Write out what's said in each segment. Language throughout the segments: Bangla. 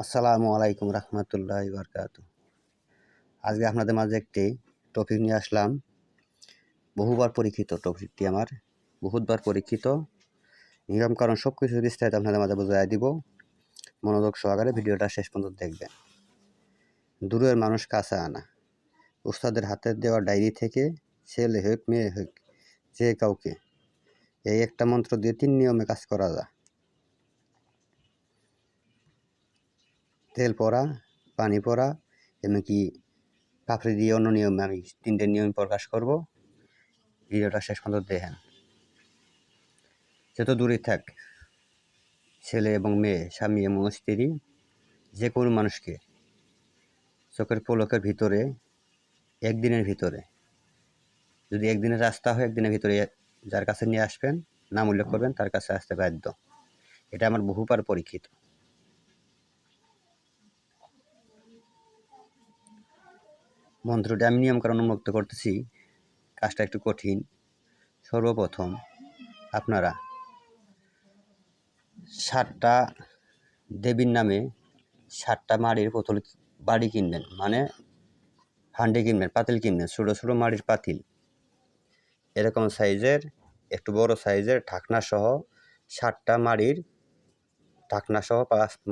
আসসালামু আলাইকুম রহমতুল্লাহি বারকাতু। আজকে আপনাদের মাঝে একটি টপিক নিয়ে আসলাম। বহুবার পরীক্ষিত টপিকটি আমার, বহুতবার পরীক্ষিত। নিয়মকানুন সব কিছু বিস্তারিত আপনাদের মাঝে বুঝিয়ে দিব। মনোযোগ সহকারে ভিডিওটা শেষ পর্যন্ত দেখবেন। দূরের মানুষ কাছে আনা। উস্তাদের হাতে দেওয়া ডায়েরি থেকে ছেলে হোক মেয়ে হোক যে কাউকে এই একটা মন্ত্র দিয়ে 3 নিয়মে কাজ করা যায়। তেল পড়া, পানি পড়া, এমনকি পাপড়ি দিয়ে অন্য নিয়মে আমি 3টে নিয়ম প্রকাশ করব। ভিডিওটা শেষ পর্যন্ত দেখেন। যত দূরে থাক, ছেলে এবং মেয়ে, স্বামী এবং স্ত্রী, যে কোনো মানুষকে চোখের পলকের ভিতরে একদিনের ভিতরে, যদি একদিনের রাস্তা হয় একদিনের ভিতরে যার কাছে নিয়ে আসবেন, নাম উল্লেখ করবেন, তার কাছে আসতে বাধ্য। এটা আমার বহুবার পরীক্ষিত। মন্ত্রটি আমি নিয়মকানুন উন্মুক্ত করতেছি, কাজটা একটু কঠিন। সর্বপ্রথম আপনারা 7টা দেবীর নামে 7টা মাটির বোতল বাড়ি কিনবেন, মানে হান্ডি কিনবেন, পাতিল কিনবেন, ছোটো ছোটো মাটির পাতিল, এরকম সাইজের, একটু বড় সাইজের ঢাকনা সহ 7টা মাটির ঢাকনা সহ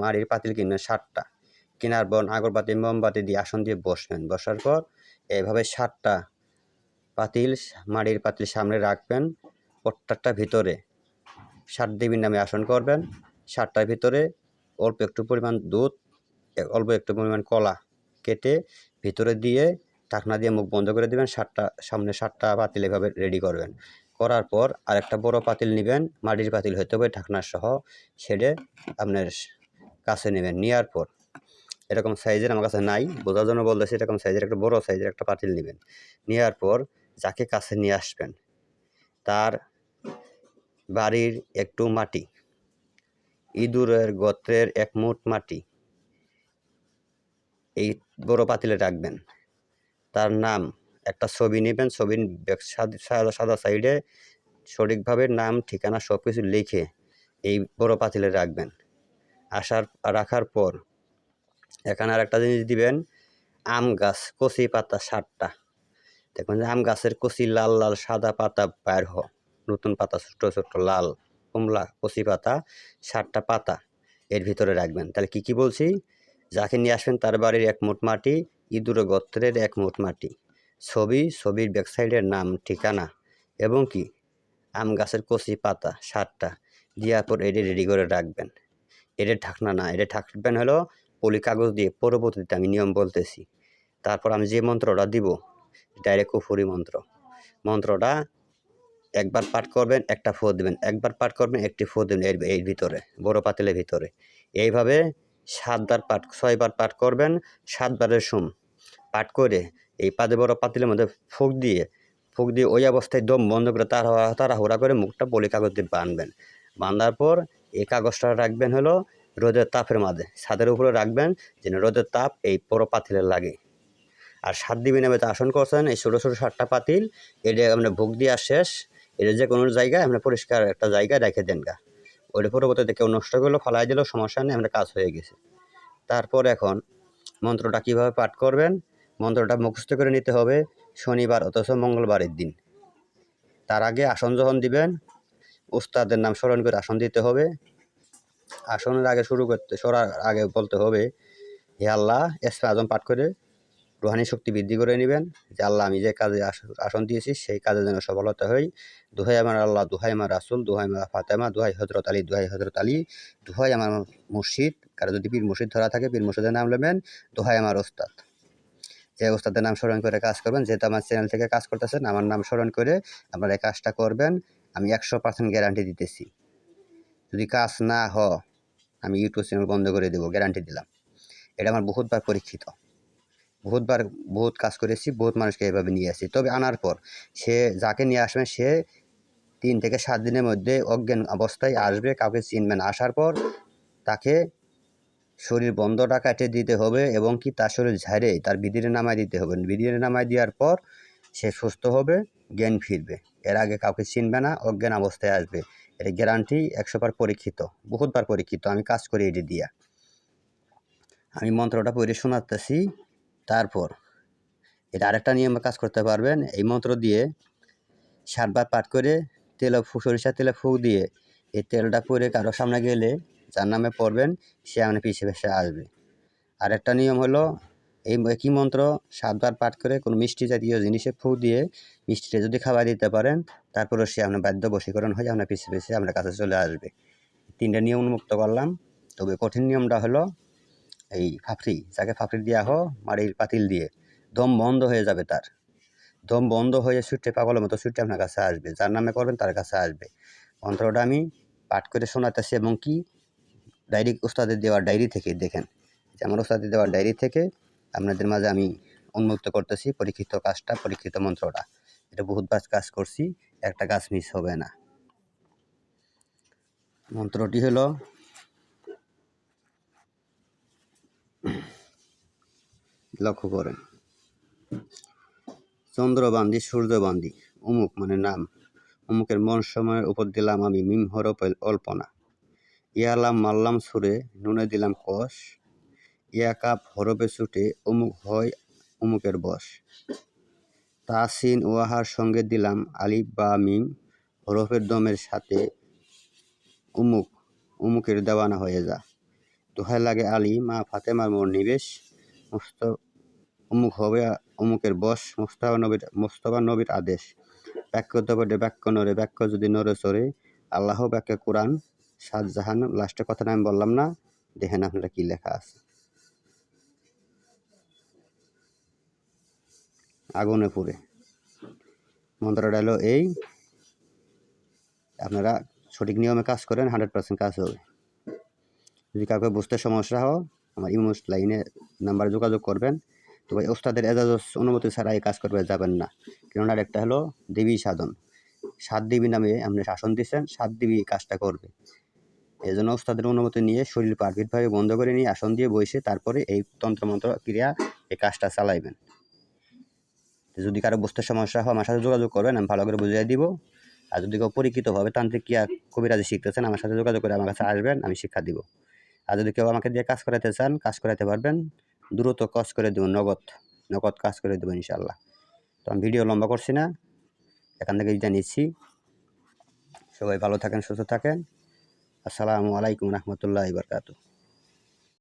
মাটির পাতিল কিনবেন 7টা। কেনার পর আগরবাতি মোমবাতি দিয়ে আসন দিয়ে বসবেন। বসার পর এইভাবে 7টা পাতিল, মাটির পাতিল সামনে রাখবেন। প্রত্যেকটার ভিতরে 7 দেবীর নামে আসন করবেন। 7টার ভিতরে অল্প একটু পরিমাণ দুধ, অল্প একটু পরিমাণ কলা কেটে ভিতরে দিয়ে ঢাকনা দিয়ে মুখ বন্ধ করে দেবেন। সামনে 7টা পাতিল এভাবে রেডি করবেন। করার পর আরেকটা বড় পাতিল নেবেন, মাটির পাতিল হতে হবে, ঢাকনা সহ, সেটা আপনার কাছে নেবেন। নেওয়ার পর এরকম সাইজের, আমার কাছে নাই বোঝার জন্য বলতেছি, এরকম সাইজের একটা বড় সাইজের একটা পাতিল নেবেন। নেওয়ার পর যাকে কাছে নিয়ে আসবেন তার বাড়ির একটু মাটি, ইঁদুরের গোত্রের 1 মুঠ মাটি এই বড় পাতিলে রাখবেন। তার নাম, একটা ছবি নেবেন, ছবির সাদা সাইডে সঠিকভাবে নাম, ঠিকানা সব কিছু লিখে এই বড় পাতিলে রাখবেন। রাখার পর এখানে আর একটা জিনিস দিবেন, আম গাছ কচি পাতা 7টা। দেখবেন যে আম গাছের কচি লাল লাল সাদা পাতা বের হয়, নতুন পাতা, ছোট্ট ছোট্ট লাল কমলা কচি পাতা 7টা পাতা এর ভিতরে রাখবেন। তাহলে কি বলছি, যাকে নিয়ে আসবেন তার বাড়ির 1 মুঠ মাটি, ইঁদুর গোত্রের 1 মুঠ মাটি, ছবির ব্যাক সাইডের নাম, ঠিকানা এবং কি আম গাছের কচি পাতা 7টা দেওয়ার পর এটা রেডি করে রাখবেন। এটা ঢাকনা না, এটা ঢাকবেন হলো পলি কাগজ দিয়ে। পরবর্তীতে আমি নিয়ম বলতেছি। তারপর আমি যে মন্ত্রটা দিব ডাইরেক্ট কুফরি মন্ত্র। মন্ত্রটা একবার পাঠ করবেন, একটা ফু দেবেন, একবার পাঠ করবেন, একটি ফু দেবেন এর ভিতরে, বড় পাতিলের ভিতরে। এইভাবে 6বার পাঠ করবেন। 7বারের পাঠ করে এই বড় পাতিলের মধ্যে ফুঁক দিয়ে ওই অবস্থায় দম বন্ধ করে তাড়াহুড়া করে মুখটা পলি কাগজ দিয়ে বাঁধবেন। বাঁধার পর এই কাগজটা রাখবেন হলো রোদের তাপের মাঝে, ছাদের উপরে রাখবেন যেন রোদের তাপ এই বড় পাতিলে লাগে। আর 7 দিবি নামে আসন করছেন এই ছোটো ছোটো 7টা পাতিল, এটা আপনার ভোগ দেওয়া শেষ। এটা যে কোনো জায়গায় আপনার পরিষ্কার একটা জায়গায় রেখে দেন গা। ওইটা পরবর্তীতে কেউ নষ্ট করলেও ফালাই দিলেও সমস্যা নেই, আমরা কাজ হয়ে গেছে। তারপর এখন মন্ত্রটা কীভাবে পাঠ করবেন, মন্ত্রটা মুখস্থ করে নিতে হবে শনিবার অথচ মঙ্গলবারের দিন। তার আগে আসন যখন দিবেন উস্তাদের নাম স্মরণ করে আসন দিতে হবে। আসনের আগে সরার আগে বলতে হবে, হে আল্লাহ, ইসমে আজম পাঠ করে রুহানি শক্তি বৃদ্ধি করে নেবেন যে আল্লাহ, আমি যে কাজে আসন দিয়েছি সেই কাজে যেন সফলতা হই। দোহাই আমার আল্লাহ, দোহাই আমার রাসুল, দোহাই আমার ফাতেমা, দোহাই হজরত আলী, দোহাই হজরত আলী, দোহাই আমার মুর্শিদ। কারো যদি পীর মুর্শিদ ধরা থাকে পীর মুর্শিদের নাম নেবেন, দোহাই আমার ওস্তাদ। যে ওস্তাদের নাম স্মরণ করে কাজ করবেন। যেহেতু আমার চ্যানেল থেকে কাজ করতেছেন, আমার নাম স্মরণ করে আপনারা এই কাজটা করবেন। আমি 100% গ্যারান্টি দিতেছি। যদি কাজ না হয় আমি ইউটিউব চ্যানেল বন্ধ করে দেবো, গ্যারান্টি দিলাম। এটা আমার বহুতবার পরীক্ষিত, বহুত কাজ করেছি, বহুত মানুষকে এভাবে নিয়ে আসি। তবে আনার পর যাকে নিয়ে আসবেন সে 3 থেকে 7 দিনের মধ্যে অজ্ঞান অবস্থায় আসবে, কাউকে চিনবেন। আসার পর তাকে শরীর বন্ধটা কাটিয়ে দিতে হবে এবং কি তার শরীর ঝাড়ে তার বিদিরে নামায় দিতে হবে। বিদিরে নামায় দেওয়ার পর সে সুস্থ হবে, জ্ঞান ফিরবে। এর আগে কাউকে চিনবে না, অজ্ঞান অবস্থায় আসবে। এটা গ্যারান্টি, 100বার পরীক্ষিত, বহুতবার পরীক্ষিত, আমি কাজ করি এটি দিয়া। আমি মন্ত্রটা পড়ে শোনাতেছি। তারপর এটা আরেকটা নিয়মে কাজ করতে পারবেন। এই মন্ত্র দিয়ে 7 বার পাঠ করে সরিষার তেলে ফুঁক দিয়ে এই তেলটা পরে কারো সামনে গেলে যার নামে পড়বেন সে আপনার পিছে পিছে আসবে। আরেকটা নিয়ম হলো এই একই মন্ত্র 7 বার পাঠ করে কোনো মিষ্টি জাতীয় জিনিসে ফুঁক দিয়ে মিষ্টিটা যদি খাবার দিতে পারেন তারপরেও সে আপনার বাধ্য বশীকরণ হয়ে আপনার পিছে পিছে আপনার কাছে চলে আসবে। 3টা নিয়ম উন্মুক্ত করলাম। তবে কঠিন নিয়মটা হলো এই ফাফড়ি, যাকে ফাফড়ি দেওয়া হোক মাটির পাতিল দিয়ে দম বন্ধ হয়ে যাবে, তার দম বন্ধ হয়ে ছুটে পাগলের মতো ছুটে আপনার কাছে আসবে, যার নামে করবেন তার কাছে আসবে। মন্ত্রটা আমি পাঠ করে শোনাতেছি এবং কি ওস্তাদের দেওয়ার ডায়েরি থেকে দেখেন যে আমার ওস্তাদের দেওয়ার ডায়েরি থেকে আপনাদের মাঝে আমি উন্মুক্ত করতেছি পরীক্ষিত কাজটা, পরীক্ষিত মন্ত্রটা। এটা বহুতবার কাজ করছি, একটা কাজ মিস হবে না। মন্ত্রটি হলো লক্ষ্য করেন, চন্দ্রবান্দি সূর্যবান্দি অমুক মানে নাম, অমুকের মন সময়ের উপর দিলাম আমি মিম হরফ অল্পনা, ইয়ালাম মাল্লাম সুরে নুনে দিলাম কষ, ইয়া কাপ হরফে ছুটে অমুক হয় অমুকের বশ, তাসিন ওয়াহার সঙ্গে দিলাম আলিফ বা মিম হরফের দমের সাথে অমুক অমুকের দেওয়ানা হয়ে যা, দোহাই লাগে আলী মা ফাতেমার মোর নিবেশ, অমুক হবে অমুকের বশ, মোস্তফা নবীর আদেশ, বাক্য দবটে বাক্য নড়ে, বাক্য যদি নড়ে চড়ে, আল্লাহ বাক্যে কোরআন, শাহজাহান। লাস্টের কথাটা আমি বললাম না, দেখেন আপনারা কি লেখা আছে। আগুনে পুড়ে মন্ত্রটা হলো এই, আপনারা সঠিক নিয়মে কাজ করেন, 100% কাজ হবে। যদি কাউকে বুঝতে সমস্যা হয় আমার ইমো লাইনে নাম্বারে যোগাযোগ করবেন। তো ভাই ওস্তাদের এজাজত অনুমতি ছাড়া এই কাজ করবে যাবেন না, কেননা আরেকটা হলো দেবী সাধন, 7 দেবী নামে আপনি শাসন দিচ্ছেন, 7 দেবী কাজটা করবে। এই জন্য ওস্তাদের অনুমতি নিয়ে শরীর পারফেক্টভাবে বন্ধ করে নিয়ে আসন দিয়ে বসে তারপরে এই তন্ত্রমন্ত্র ক্রিয়া এই কাজটা চালাইবেন। যদি কারো বুঝতে সমস্যা হয় আমার সাথে যোগাযোগ করবেন, আমি ভালো করে বুঝিয়ে দিব। আর যদি কেউ পরীক্ষিতভাবে তান্ত্রিক ক্রিয়া কবিরাজি শিখতেছেন আমার সাথে যোগাযোগ করে আমার কাছে আসবেন, আমি শিক্ষা দিব। আর যদি কেউ আমাকে দিয়ে কাজ করাতে চান কাজ করাতে পারবেন, দ্রুত কাজ করে দেবেন, নগদ কাজ করে দেবেন ইনশাল্লাহ। তো আমি ভিডিও লম্বা করছি না, এখান থেকে জানিয়েছি। সবাই ভালো থাকেন, সুস্থ থাকেন। আসসালামু আলাইকুম রহমতুল্লাহি ওয়া বারাকাতুহু।